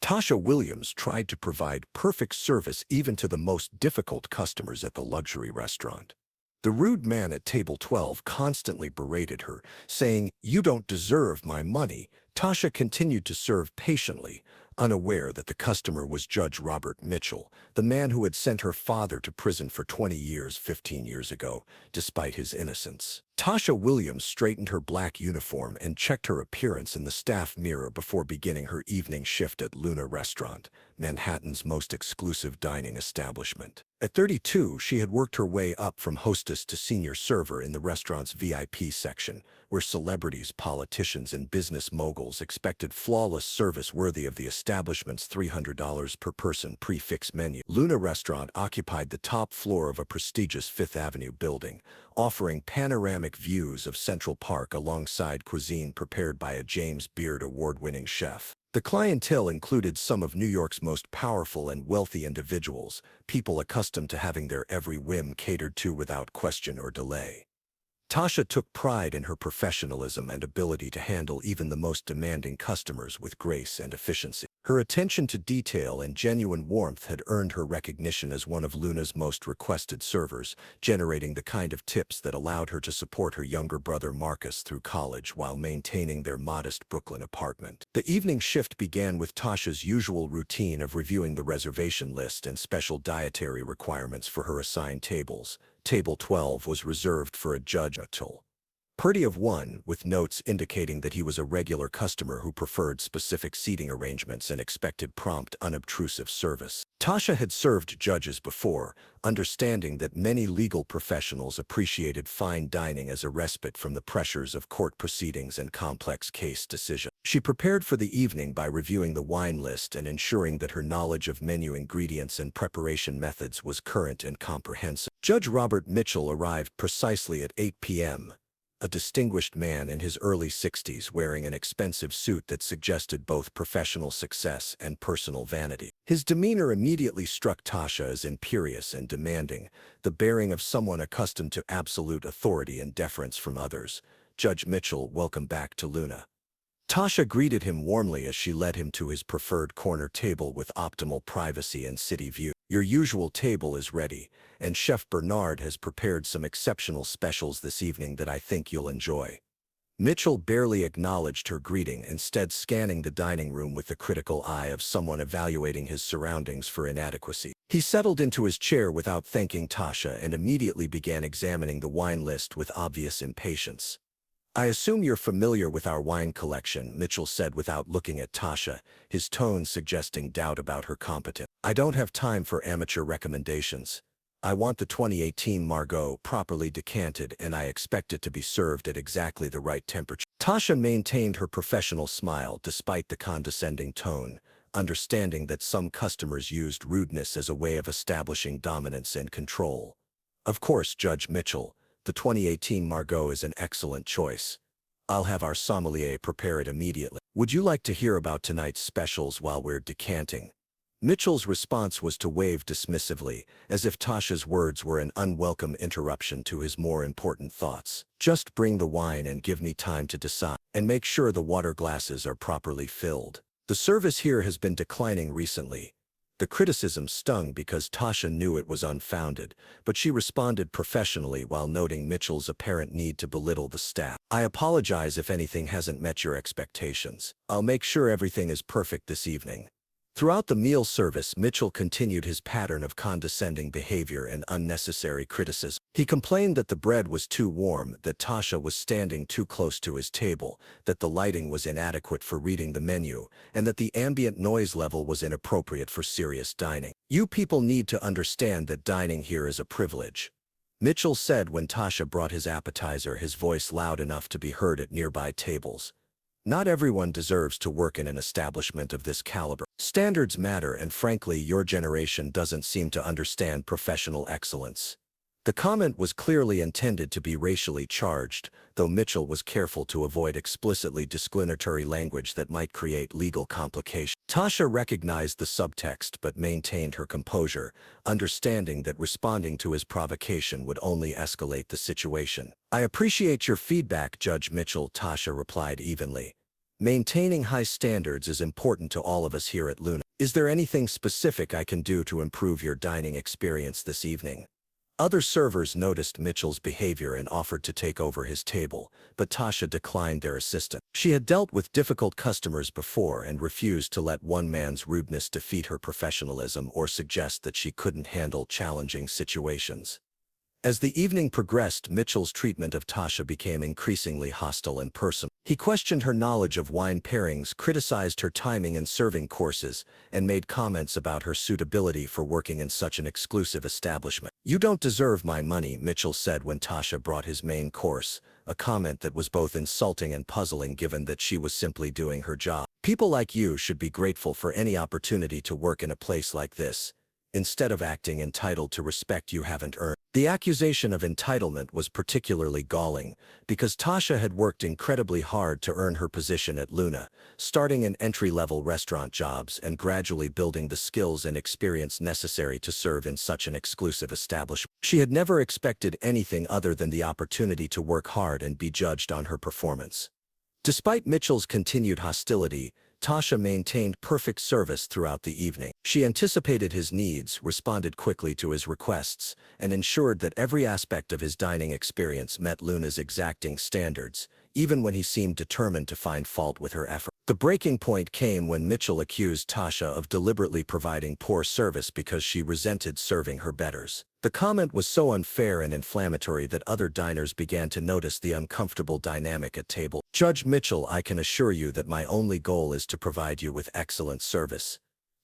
Tasha Williams tried to provide perfect service even to the most difficult customers at the luxury restaurant. The rude man at table 12 constantly berated her, saying, "You don't deserve my money." Tasha continued to serve patiently, unaware that the customer was Judge Robert Mitchell, the man who had sent her father to prison for 20 years 15 years ago, despite his innocence. Tasha Williams straightened her black uniform and checked her appearance in the staff mirror before beginning her evening shift at Luna Restaurant, Manhattan's most exclusive dining establishment. At 32, she had worked her way up from hostess to senior server in the restaurant's VIP section, where celebrities, politicians, and business moguls expected flawless service worthy of the establishment's $300 per person prix-fixe menu. Luna Restaurant occupied the top floor of a prestigious Fifth Avenue building, offering panoramic views of Central Park alongside cuisine prepared by a James Beard award-winning chef. The clientele included some of New York's most powerful and wealthy individuals, people accustomed to having their every whim catered to without question or delay. Tasha took pride in her professionalism and ability to handle even the most demanding customers with grace and efficiency. Her attention to detail and genuine warmth had earned her recognition as one of Luna's most requested servers, generating the kind of tips that allowed her to support her younger brother Marcus through college while maintaining their modest Brooklyn apartment. The evening shift began with Tasha's usual routine of reviewing the reservation list and special dietary requirements for her assigned tables. Table 12 was reserved for a Judge Mitchell, Purdy of 1, with notes indicating that he was a regular customer who preferred specific seating arrangements and expected prompt, unobtrusive service. Tasha had served judges before, understanding that many legal professionals appreciated fine dining as a respite from the pressures of court proceedings and complex case decisions. She prepared for the evening by reviewing the wine list and ensuring that her knowledge of menu ingredients and preparation methods was current and comprehensive. Judge Robert Mitchell arrived precisely at 8 p.m., a distinguished man in his early 60s wearing an expensive suit that suggested both professional success and personal vanity. His demeanor immediately struck Tasha as imperious and demanding, the bearing of someone accustomed to absolute authority and deference from others. "Judge Mitchell, welcome back to Luna." Tasha greeted him warmly as she led him to his preferred corner table with optimal privacy and city view. "Your usual table is ready, and Chef Bernard has prepared some exceptional specials this evening that I think you'll enjoy." Mitchell barely acknowledged her greeting, instead scanning the dining room with the critical eye of someone evaluating his surroundings for inadequacy. He settled into his chair without thanking Tasha and immediately began examining the wine list with obvious impatience. "I assume you're familiar with our wine collection," Mitchell said without looking at Tasha, his tone suggesting doubt about her competence. "I don't have time for amateur recommendations. I want the 2018 Margaux properly decanted, and I expect it to be served at exactly the right temperature." Tasha maintained her professional smile despite the condescending tone, understanding that some customers used rudeness as a way of establishing dominance and control. "Of course, Judge Mitchell. The 2018 Margaux is an excellent choice. I'll have our sommelier prepare it immediately. Would you like to hear about tonight's specials while we're decanting?" Mitchell's response was to wave dismissively, as if Tasha's words were an unwelcome interruption to his more important thoughts. "Just bring the wine and give me time to decide. And make sure the water glasses are properly filled. The service here has been declining recently." The criticism stung because Tasha knew it was unfounded, but she responded professionally while noting Mitchell's apparent need to belittle the staff. "I apologize if anything hasn't met your expectations. I'll make sure everything is perfect this evening." Throughout the meal service, Mitchell continued his pattern of condescending behavior and unnecessary criticism. He complained that the bread was too warm, that Tasha was standing too close to his table, that the lighting was inadequate for reading the menu, and that the ambient noise level was inappropriate for serious dining. "You people need to understand that dining here is a privilege," Mitchell said when Tasha brought his appetizer, his voice loud enough to be heard at nearby tables. "Not everyone deserves to work in an establishment of this caliber. Standards matter, and frankly, your generation doesn't seem to understand professional excellence." The comment was clearly intended to be racially charged, though Mitchell was careful to avoid explicitly discriminatory language that might create legal complications. Tasha recognized the subtext but maintained her composure, understanding that responding to his provocation would only escalate the situation. "I appreciate your feedback, Judge Mitchell," Tasha replied evenly. Maintaining high standards is important to all of us here at Luna. Is there anything specific I can do to improve your dining experience this evening? Other servers noticed Mitchell's behavior and offered to take over his table, but Tasha declined their assistance. She had dealt with difficult customers before and refused to let one man's rudeness defeat her professionalism or suggest that she couldn't handle challenging situations. As the evening progressed, Mitchell's treatment of Tasha became increasingly hostile and personal. He questioned her knowledge of wine pairings, criticized her timing and serving courses, and made comments about her suitability for working in such an exclusive establishment. "You don't deserve my money," Mitchell said when Tasha brought his main course, a comment that was both insulting and puzzling given that she was simply doing her job. "People like you should be grateful for any opportunity to work in a place like this, instead of acting entitled to respect you haven't earned." The accusation of entitlement was particularly galling because Tasha had worked incredibly hard to earn her position at Luna, starting in entry-level restaurant jobs and gradually building the skills and experience necessary to serve in such an exclusive establishment. She had never expected anything other than the opportunity to work hard and be judged on her performance. Despite Mitchell's continued hostility, Tasha maintained perfect service throughout the evening. She anticipated his needs, responded quickly to his requests, and ensured that every aspect of his dining experience met Luna's exacting standards, even when he seemed determined to find fault with her effort. The breaking point came when Mitchell accused Tasha of deliberately providing poor service because she resented serving her betters. The comment was so unfair and inflammatory that other diners began to notice the uncomfortable dynamic at table. "Judge Mitchell, I can assure you that my only goal is to provide you with excellent service,"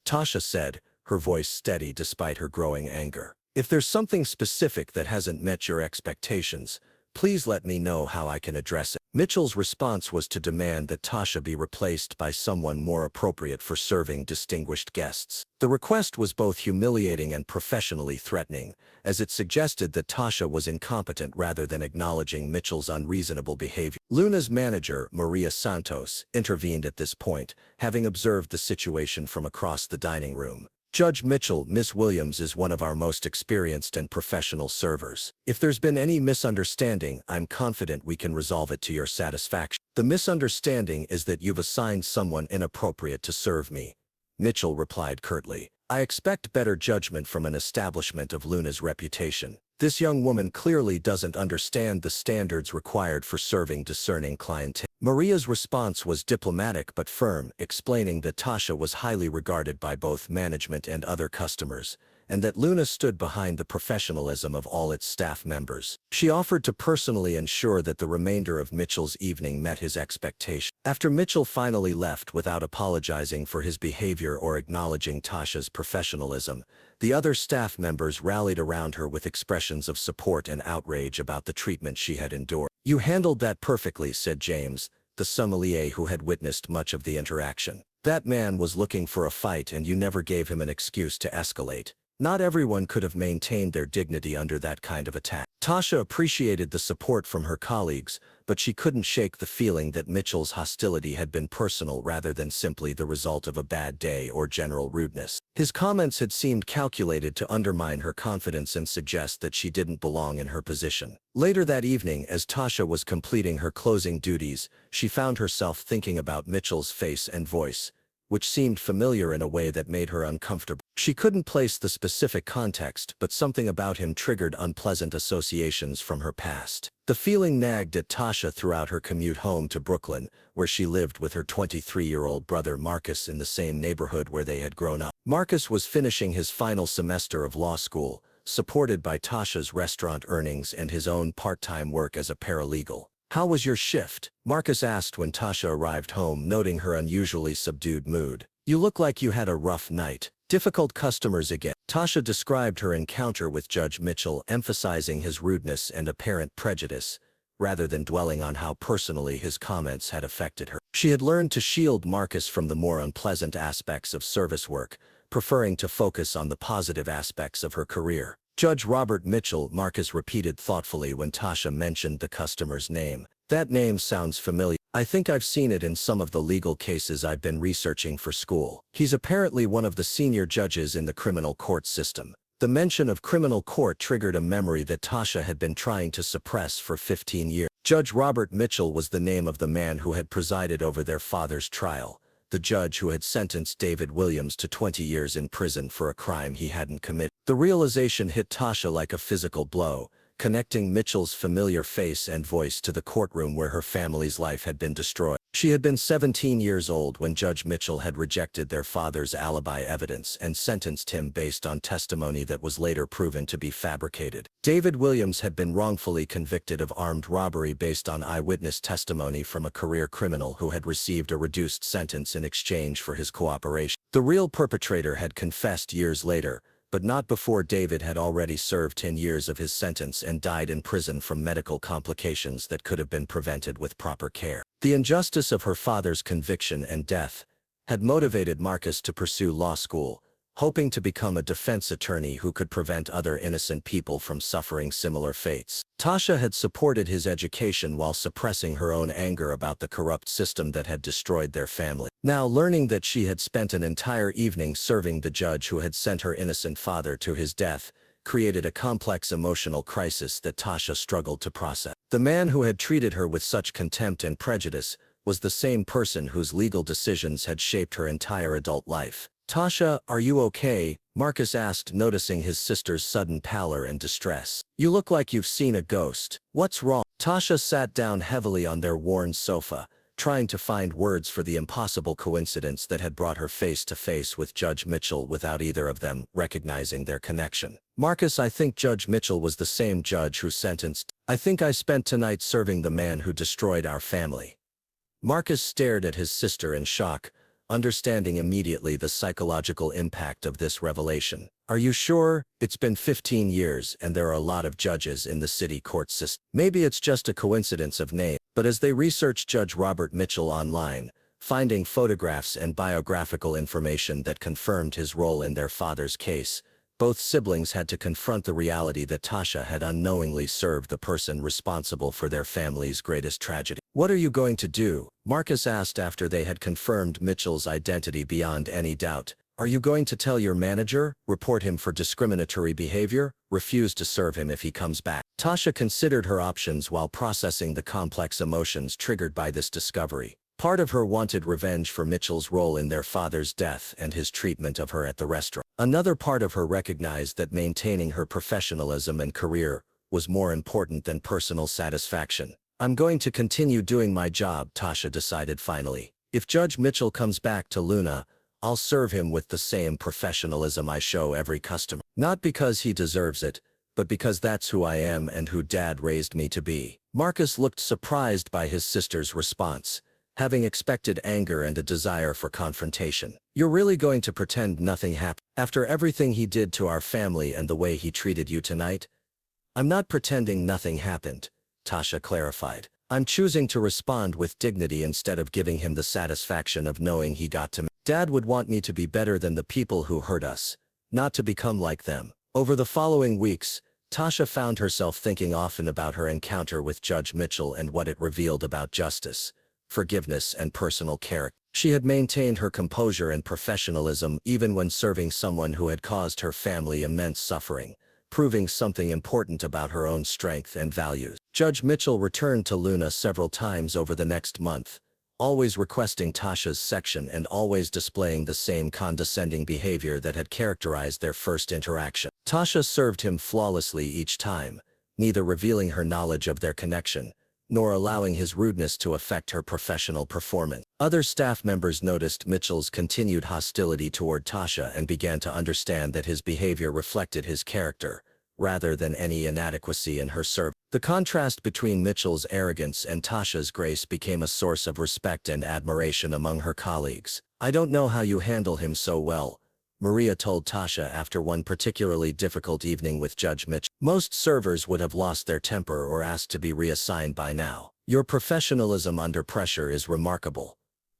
Tasha said, her voice steady despite her growing anger. "If there's something specific that hasn't met your expectations, please let me know how I can address it." Mitchell's response was to demand that Tasha be replaced by someone more appropriate for serving distinguished guests. The request was both humiliating and professionally threatening, as it suggested that Tasha was incompetent rather than acknowledging Mitchell's unreasonable behavior. Luna's manager, Maria Santos, intervened at this point, having observed the situation from across the dining room. "Judge Mitchell, Miss Williams is one of our most experienced and professional servers. If there's been any misunderstanding, I'm confident we can resolve it to your satisfaction." "The misunderstanding is that you've assigned someone inappropriate to serve me," Mitchell replied curtly. "I expect better judgment from an establishment of Luna's reputation. This young woman clearly doesn't understand the standards required for serving discerning clientele." Maria's response was diplomatic but firm, explaining that Tasha was highly regarded by both management and other customers, and that Luna stood behind the professionalism of all its staff members. She offered to personally ensure that the remainder of Mitchell's evening met his expectations. After Mitchell finally left without apologizing for his behavior or acknowledging Tasha's professionalism, the other staff members rallied around her with expressions of support and outrage about the treatment she had endured. "You handled that perfectly," said James, the sommelier who had witnessed much of the interaction. "That man was looking for a fight and you never gave him an excuse to escalate. Not everyone could have maintained their dignity under that kind of attack." Tasha appreciated the support from her colleagues, but she couldn't shake the feeling that Mitchell's hostility had been personal rather than simply the result of a bad day or general rudeness. His comments had seemed calculated to undermine her confidence and suggest that she didn't belong in her position. Later that evening, as Tasha was completing her closing duties, she found herself thinking about Mitchell's face and voice, which seemed familiar in a way that made her uncomfortable. She couldn't place the specific context, but something about him triggered unpleasant associations from her past. The feeling nagged at Tasha throughout her commute home to Brooklyn, where she lived with her 23-year-old brother Marcus in the same neighborhood where they had grown up. Marcus was finishing his final semester of law school, supported by Tasha's restaurant earnings and his own part-time work as a paralegal. "How was your shift?" Marcus asked when Tasha arrived home, noting her unusually subdued mood. "You look like you had a rough night. Difficult customers again." Tasha described her encounter with Judge Mitchell, emphasizing his rudeness and apparent prejudice, rather than dwelling on how personally his comments had affected her. She had learned to shield Marcus from the more unpleasant aspects of service work, preferring to focus on the positive aspects of her career. "Judge Robert Mitchell," Marcus repeated thoughtfully when Tasha mentioned the customer's name. "That name sounds familiar. I think I've seen it in some of the legal cases I've been researching for school. He's apparently one of the senior judges in the criminal court system." The mention of criminal court triggered a memory that Tasha had been trying to suppress for 15 years. Judge Robert Mitchell was the name of the man who had presided over their father's trial, the judge who had sentenced David Williams to 20 years in prison for a crime he hadn't committed. The realization hit Tasha like a physical blow, connecting Mitchell's familiar face and voice to the courtroom where her family's life had been destroyed. She had been 17 years old when Judge Mitchell had rejected their father's alibi evidence and sentenced him based on testimony that was later proven to be fabricated. David Williams had been wrongfully convicted of armed robbery based on eyewitness testimony from a career criminal who had received a reduced sentence in exchange for his cooperation. The real perpetrator had confessed years later, but not before David had already served 10 years of his sentence and died in prison from medical complications that could have been prevented with proper care. The injustice of her father's conviction and death had motivated Marcus to pursue law school, hoping to become a defense attorney who could prevent other innocent people from suffering similar fates. Tasha had supported his education while suppressing her own anger about the corrupt system that had destroyed their family. Now, learning that she had spent an entire evening serving the judge who had sent her innocent father to his death created a complex emotional crisis that Tasha struggled to process. The man who had treated her with such contempt and prejudice was the same person whose legal decisions had shaped her entire adult life. "Tasha, are you okay?" Marcus asked, noticing his sister's sudden pallor and distress. "You look like you've seen a ghost. What's wrong?" Tasha sat down heavily on their worn sofa, trying to find words for the impossible coincidence that had brought her face to face with Judge Mitchell without either of them recognizing their connection. "Marcus, I think Judge Mitchell was the same judge who sentenced. I think I spent tonight serving the man who destroyed our family." Marcus stared at his sister in shock, understanding immediately the psychological impact of this revelation. "Are you sure? It's been 15 years and there are a lot of judges in the city court system. Maybe it's just a coincidence of name." But as they researched Judge Robert Mitchell online, finding photographs and biographical information that confirmed his role in their father's case, both siblings had to confront the reality that Tasha had unknowingly served the person responsible for their family's greatest tragedy. "What are you going to do?" Marcus asked after they had confirmed Mitchell's identity beyond any doubt. "Are you going to tell your manager, report him for discriminatory behavior, refuse to serve him if he comes back?" Tasha considered her options while processing the complex emotions triggered by this discovery. Part of her wanted revenge for Mitchell's role in their father's death and his treatment of her at the restaurant. Another part of her recognized that maintaining her professionalism and career was more important than personal satisfaction. "I'm going to continue doing my job," Tasha decided finally. "If Judge Mitchell comes back to Luna, I'll serve him with the same professionalism I show every customer. Not because he deserves it, but because that's who I am and who Dad raised me to be." Marcus looked surprised by his sister's response, having expected anger and a desire for confrontation. "You're really going to pretend nothing happened? After everything he did to our family and the way he treated you tonight?" "I'm not pretending nothing happened," Tasha clarified. "I'm choosing to respond with dignity instead of giving him the satisfaction of knowing he got to me. Dad would want me to be better than the people who hurt us, not to become like them." Over the following weeks, Tasha found herself thinking often about her encounter with Judge Mitchell and what it revealed about justice, forgiveness, and personal character. She had maintained her composure and professionalism even when serving someone who had caused her family immense suffering, proving something important about her own strength and values. Judge Mitchell returned to Luna several times over the next month, always requesting Tasha's section and always displaying the same condescending behavior that had characterized their first interaction. Tasha served him flawlessly each time, neither revealing her knowledge of their connection, nor allowing his rudeness to affect her professional performance. Other staff members noticed Mitchell's continued hostility toward Tasha and began to understand that his behavior reflected his character, rather than any inadequacy in her service. The contrast between Mitchell's arrogance and Tasha's grace became a source of respect and admiration among her colleagues. "I don't know how you handle him so well," Maria told Tasha after one particularly difficult evening with Judge Mitchell. "Most servers would have lost their temper or asked to be reassigned by now. Your professionalism under pressure is remarkable."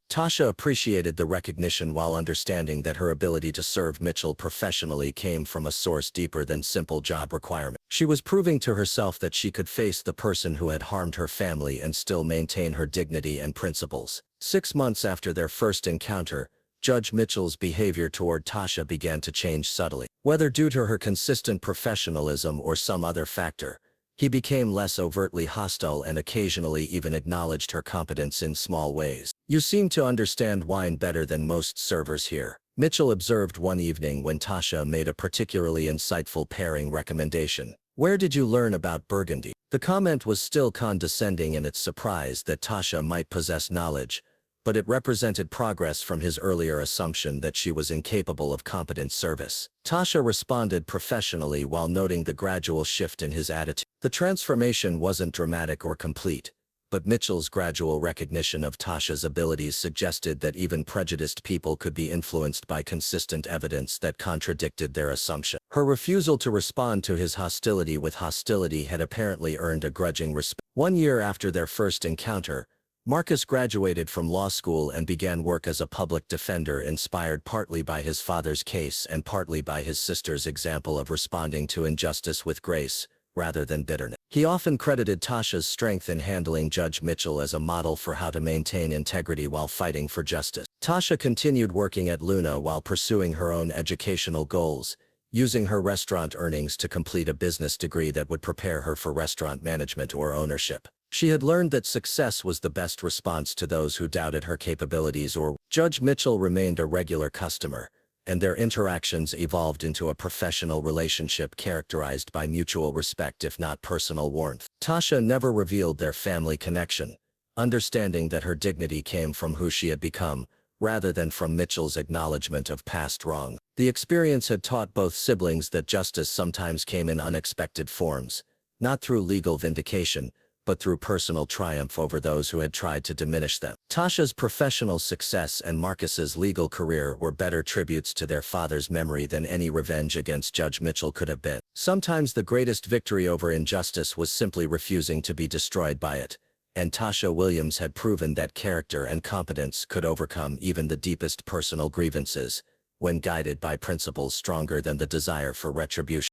Tasha appreciated the recognition while understanding that her ability to serve Mitchell professionally came from a source deeper than simple job requirement. She was proving to herself that she could face the person who had harmed her family and still maintain her dignity and principles. 6 months after their first encounter, Judge Mitchell's behavior toward Tasha began to change subtly. Whether due to her consistent professionalism or some other factor, He became less overtly hostile and occasionally even acknowledged her competence in small ways. "You seem to understand wine better than most servers here," Mitchell observed one evening when Tasha made a particularly insightful pairing recommendation. "Where did you learn about Burgundy?" The comment was still condescending in its surprise that Tasha might possess knowledge, but it represented progress from his earlier assumption that she was incapable of competent service. Tasha responded professionally while noting the gradual shift in his attitude. The transformation wasn't dramatic or complete, but Mitchell's gradual recognition of Tasha's abilities suggested that even prejudiced people could be influenced by consistent evidence that contradicted their assumption. Her refusal to respond to his hostility with hostility had apparently earned a grudging respect. 1 year after their first encounter, Marcus graduated from law school and began work as a public defender, inspired partly by his father's case and partly by his sister's example of responding to injustice with grace, rather than bitterness. He often credited Tasha's strength in handling Judge Mitchell as a model for how to maintain integrity while fighting for justice. Tasha continued working at Luna while pursuing her own educational goals, using her restaurant earnings to complete a business degree that would prepare her for restaurant management or ownership. She had learned that success was the best response to those who doubted her capabilities. Judge Mitchell remained a regular customer, and their interactions evolved into a professional relationship characterized by mutual respect if not personal warmth. Tasha never revealed their family connection, understanding that her dignity came from who she had become, rather than from Mitchell's acknowledgement of past wrong. The experience had taught both siblings that justice sometimes came in unexpected forms, not through legal vindication, but through personal triumph over those who had tried to diminish them. Tasha's professional success and Marcus's legal career were better tributes to their father's memory than any revenge against Judge Mitchell could have been. Sometimes the greatest victory over injustice was simply refusing to be destroyed by it, and Tasha Williams had proven that character and competence could overcome even the deepest personal grievances, when guided by principles stronger than the desire for retribution.